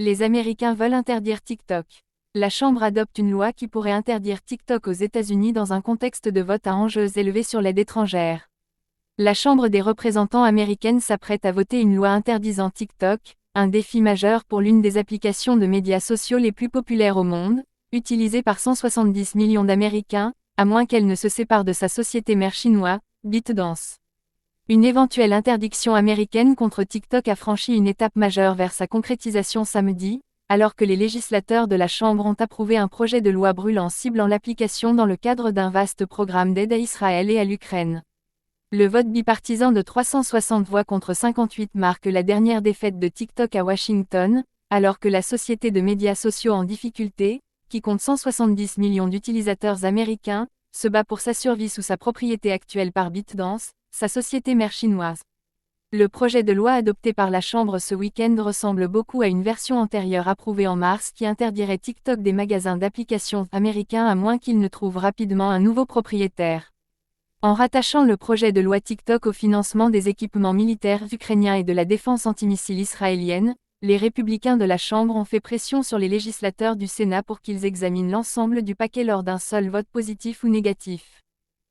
Les Américains veulent interdire TikTok. La Chambre adopte une loi qui pourrait interdire TikTok aux États-Unis dans un contexte de vote à enjeux élevés sur l'aide étrangère. La Chambre des représentants américaine s'apprête à voter une loi interdisant TikTok, un défi majeur pour l'une des applications de médias sociaux les plus populaires au monde, utilisée par 170 millions d'Américains, à moins qu'elle ne se sépare de sa société mère chinoise, ByteDance. Une éventuelle interdiction américaine contre TikTok a franchi une étape majeure vers sa concrétisation samedi, alors que les législateurs de la Chambre ont approuvé un projet de loi brûlant ciblant l'application dans le cadre d'un vaste programme d'aide à Israël et à l'Ukraine. Le vote bipartisan de 360 voix contre 58 marque la dernière défaite de TikTok à Washington, alors que la société de médias sociaux en difficulté, qui compte 170 millions d'utilisateurs américains, se bat pour sa survie sous sa propriété actuelle par ByteDance, sa société mère chinoise. Le projet de loi adopté par la Chambre ce week-end ressemble beaucoup à une version antérieure approuvée en mars qui interdirait TikTok des magasins d'applications américains à moins qu'ils ne trouvent rapidement un nouveau propriétaire. En rattachant le projet de loi TikTok au financement des équipements militaires ukrainiens et de la défense antimissile israélienne, les républicains de la Chambre ont fait pression sur les législateurs du Sénat pour qu'ils examinent l'ensemble du paquet lors d'un seul vote positif ou négatif.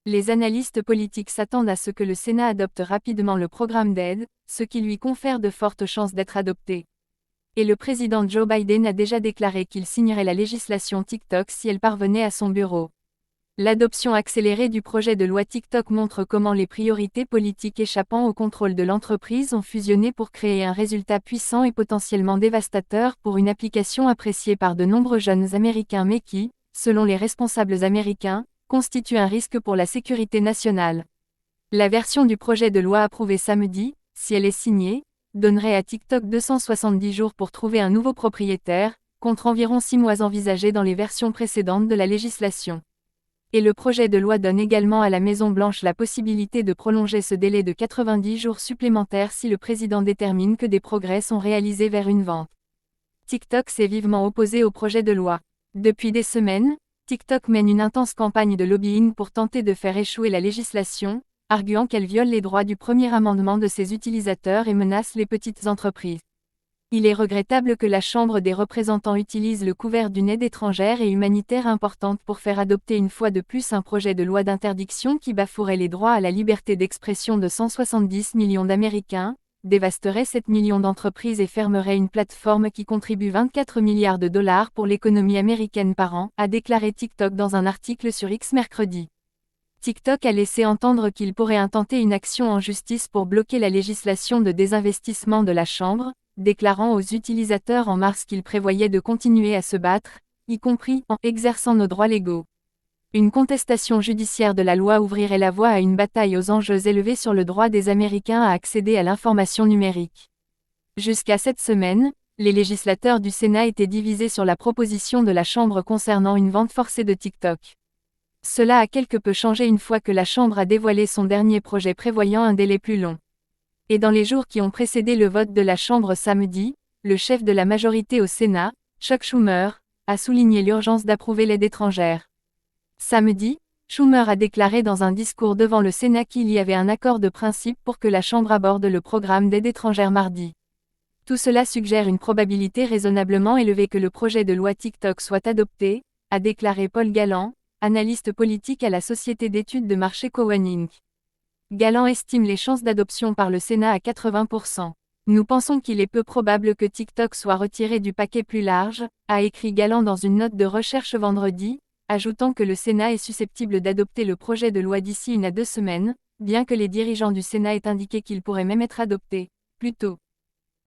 Les analystes politiques s'attendent à ce que le Sénat adopte rapidement le programme d'aide, ce qui lui confère de fortes chances d'être adopté. Et le président Joe Biden a déjà déclaré qu'il signerait la législation TikTok si elle parvenait à son bureau. L'adoption accélérée du projet de loi TikTok montre comment les priorités politiques échappant au contrôle de l'entreprise ont fusionné pour créer un résultat puissant et potentiellement dévastateur pour une application appréciée par de nombreux jeunes Américains mais qui, selon les responsables américains, constitue un risque pour la sécurité nationale. La version du projet de loi approuvée samedi, si elle est signée, donnerait à TikTok 270 jours pour trouver un nouveau propriétaire, contre environ 6 mois envisagés dans les versions précédentes de la législation. Et le projet de loi donne également à la Maison-Blanche la possibilité de prolonger ce délai de 90 jours supplémentaires si le président détermine que des progrès sont réalisés vers une vente. TikTok s'est vivement opposé au projet de loi. Depuis des semaines, TikTok mène une intense campagne de lobbying pour tenter de faire échouer la législation, arguant qu'elle viole les droits du premier amendement de ses utilisateurs et menace les petites entreprises. Il est regrettable que la Chambre des représentants utilise le couvert d'une aide étrangère et humanitaire importante pour faire adopter une fois de plus un projet de loi d'interdiction qui bafouerait les droits à la liberté d'expression de 170 millions d'Américains, dévasterait 7 millions d'entreprises et fermerait une plateforme qui contribue 24 milliards de dollars pour l'économie américaine par an, a déclaré TikTok dans un article sur X mercredi. TikTok a laissé entendre qu'il pourrait intenter une action en justice pour bloquer la législation de désinvestissement de la Chambre, déclarant aux utilisateurs en mars qu'il prévoyait de continuer à se battre, y compris en exerçant nos droits légaux. Une contestation judiciaire de la loi ouvrirait la voie à une bataille aux enjeux élevés sur le droit des Américains à accéder à l'information numérique. Jusqu'à cette semaine, les législateurs du Sénat étaient divisés sur la proposition de la Chambre concernant une vente forcée de TikTok. Cela a quelque peu changé une fois que la Chambre a dévoilé son dernier projet prévoyant un délai plus long. Et dans les jours qui ont précédé le vote de la Chambre samedi, le chef de la majorité au Sénat, Chuck Schumer, a souligné l'urgence d'approuver l'aide étrangère. Samedi, Schumer a déclaré dans un discours devant le Sénat qu'il y avait un accord de principe pour que la Chambre aborde le programme d'aide étrangère mardi. Tout cela suggère une probabilité raisonnablement élevée que le projet de loi TikTok soit adopté, a déclaré Paul Galland, analyste politique à la société d'études de marché Cowen Inc. Galland estime les chances d'adoption par le Sénat à 80%. Nous pensons qu'il est peu probable que TikTok soit retiré du paquet plus large, a écrit Galland dans une note de recherche vendredi, ajoutant que le Sénat est susceptible d'adopter le projet de loi d'ici 1 à 2 semaines, bien que les dirigeants du Sénat aient indiqué qu'il pourrait même être adopté plus tôt.